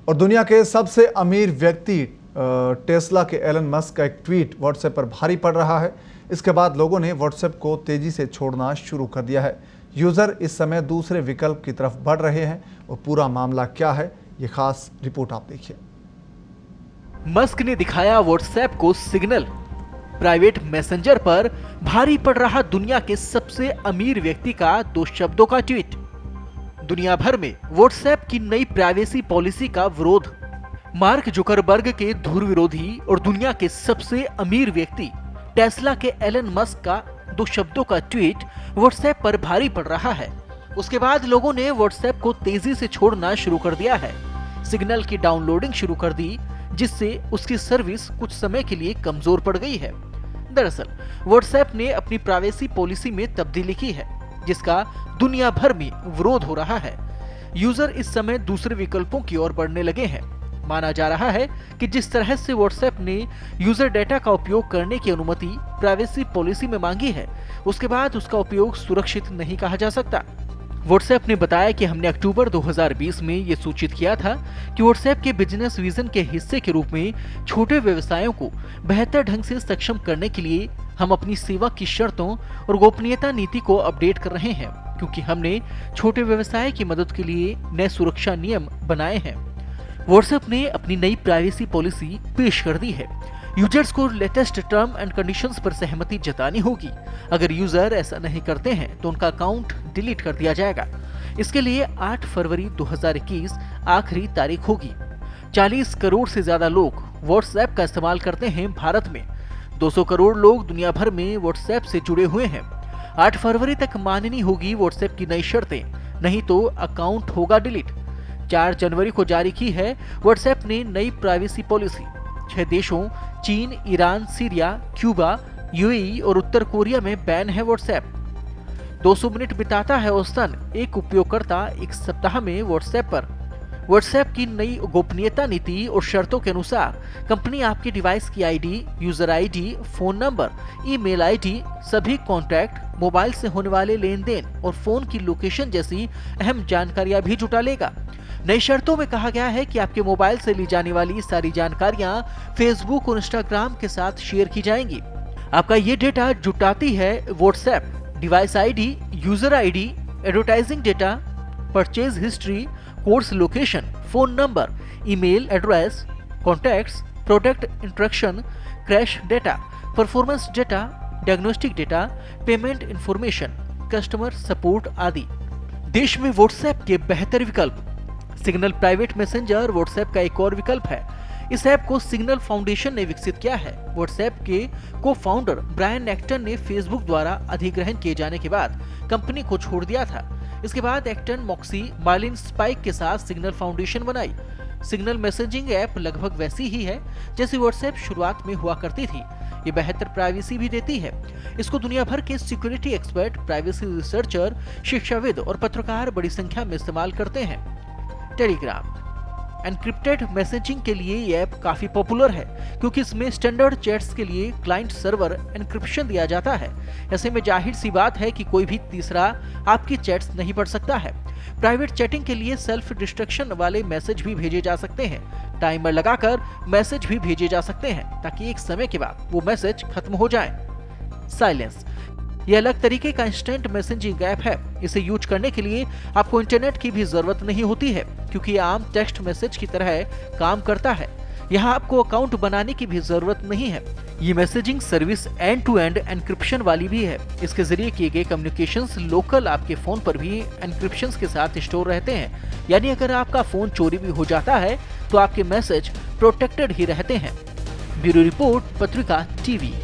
और दुनिया के सबसे अमीर व्यक्ति टेस्ला के एलन मस्क का एक ट्वीट व्हाट्सएप पर भारी पड़ रहा है। इसके बाद लोगों ने व्हाट्सएप को तेजी से छोड़ना शुरू कर दिया है। यूजर इस समय दूसरे विकल्प की तरफ बढ़ रहे हैं और पूरा मामला क्या है, ये खास रिपोर्ट आप देखिए। मस्क ने दिखाया व्हाट्सएप को सिग्नल। प्राइवेट मैसेंजर पर भारी पड़ रहा दुनिया के सबसे अमीर व्यक्ति का 2 शब्दों का ट्वीट। दुनिया भर में व्हाट्सएप की नई प्राइवेसी पॉलिसी का विरोध। मार्क जुकरबर्ग के धुर विरोधी और दुनिया के सबसे अमीर व्यक्ति टेस्ला के एलन मस्क का 2 शब्दों का ट्वीट व्हाट्सएप पर भारी पड़ रहा है। उसके बाद लोगों ने व्हाट्सएप को तेजी से छोड़ना शुरू कर दिया है। सिग्नल की डाउनलोडिंग शुरू कर दी, जिससे उसकी सर्विस कुछ समय के लिए कमजोर पड़ गई है। दरअसल व्हाट्सएप ने अपनी प्राइवेसी पॉलिसी में तब्दीली की है, जिसका दुनिया भर में विरोध हो रहा है। यूजर इस समय दूसरे विकल्पों की ओर बढ़ने लगे हैं। माना जा रहा है कि जिस तरह से व्हाट्सएप ने यूजर डेटा का उपयोग करने की अनुमति प्राइवेसी पॉलिसी में मांगी है, उसके बाद उसका उपयोग सुरक्षित नहीं कहा जा सकता। व्हाट्सएप ने बताया कि हमने अक्टूबर 2020 में ये सूचित किया था कि व्हाट्सएप के बिजनेस विजन के हिस्से के रूप में छोटे व्यवसायों को बेहतर ढंग से सक्षम करने के लिए हम अपनी सेवा की शर्तों और गोपनीयता नीति को अपडेट कर रहे हैं, क्योंकि हमने छोटे व्यवसाय की मदद के लिए नए सुरक्षा नियम बनाए हैं। व्हाट्सएप ने अपनी नई प्राइवेसी पॉलिसी पेश कर दी है। यूजर्स को लेटेस्ट टर्म एंड कंडीशंस पर सहमति जतानी होगी। अगर यूजर ऐसा नहीं करते हैं तो उनका अकाउंट डिलीट कर दिया जाएगा। इसके लिए 8 फरवरी 2021 आखिरी तारीख होगी। 40 करोड़ से ज्यादा लोग व्हाट्सएप का इस्तेमाल करते हैं भारत में। 200 करोड़ लोग दुनिया भर में व्हाट्सएप से जुड़े हुए हैं। 8 फरवरी तक माननी होगी व्हाट्सएप की नई शर्तें, नहीं तो अकाउंट होगा डिलीट। 4 जनवरी को जारी की है व्हाट्सएप ने नई प्राइवेसी पॉलिसी। 6 देशों चीन, ईरान, सीरिया, क्यूबा, यूएई और उत्तर कोरिया में बैन है व्हाट्सएप। 200 मिनट बिताता है औसतन एक उपयोगकर्ता एक सप्ताह में व्हाट्सएप पर। व्हाट्सएप की नई गोपनीयता नीति और शर्तों के अनुसार कंपनी आपके डिवाइस की ID, user ID, phone number, email ID, सभी कॉन्टैक्ट, मोबाइल से होने वाले लेन देन और फोन की लोकेशन जैसी अहम जानकारियां भी जुटा लेगा। नई शर्तों में कहा गया है कि आपके मोबाइल से ली जाने वाली सारी जानकारियां फेसबुक और इंस्टाग्राम के साथ शेयर की जाएंगी। आपका ये डेटा जुटाती है WhatsApp. Device ID, user ID, advertising data, purchase history, course location, phone number, email address, contacts, product instruction, crash data, performance data, diagnostic data, payment information, customer support आदि। देश में व्हाट्सएप के बेहतर विकल्प। सिग्नल प्राइवेट मैसेंजर व्हाट्सएप का एक और विकल्प है। इस ऐप को सिग्नल फाउंडेशन ने विकसित किया है। व्हाट्सएप के को फाउंडर ब्रायन एक्टन ने फेसबुक द्वारा अधिग्रहण किए जाने के बाद कंपनी को छोड़ दिया था। इसके बाद एक्टन मॉक्सी मार्लिन स्पाइक के साथ सिग्नल फाउंडेशन बनाई। सिग्नल मैसेजिंग ऐप लगभग वैसी ही है जैसी व्हाट्सएप शुरुआत में हुआ करती थी। ये बेहतर प्राइवेसी भी देती है। इसको दुनिया भर के सिक्योरिटी एक्सपर्ट, प्राइवेसी रिसर्चर, शिक्षाविद और पत्रकार बड़ी संख्या में इस्तेमाल करते हैं। टेलीग्राम एनक्रिप्टेड मैसेजिंग के लिए ये ऐप काफी पॉपुलर है, क्योंकि इसमें स्टैंडर्ड चैट्स के लिए क्लाइंट सर्वर एनक्रिप्शन दिया जाता है। ऐसे में जाहिर सी बात है कि कोई भी तीसरा आपकी चैट्स नहीं पढ़ सकता है। प्राइवेट चैटिंग के लिए सेल्फ डिस्ट्रक्शन वाले मैसेज भी भेजे जा सकते हैं। टाइमर लगाकर मैसेज भी भेजे जा सकते हैं ताकि एक समय के बाद वो मैसेज खत्म हो जाए। साइलेंस यह अलग तरीके का इंस्टेंट मैसेजिंग ऐप है। इसे यूज करने के लिए आपको इंटरनेट की भी जरूरत नहीं होती है, क्योंकि ये आम टेक्स्ट मैसेज की तरह काम करता है। यहाँ आपको अकाउंट बनाने की भी जरूरत नहीं है। ये messaging service end to end encryption वाली भी है। इसके जरिए किए गए कम्युनिकेशंस लोकल आपके फोन पर भी एनक्रिप्शन के साथ स्टोर रहते हैं। यानी अगर आपका फोन चोरी भी हो जाता है तो आपके मैसेज प्रोटेक्टेड ही रहते हैं। ब्यूरो रिपोर्ट, पत्रिका टीवी।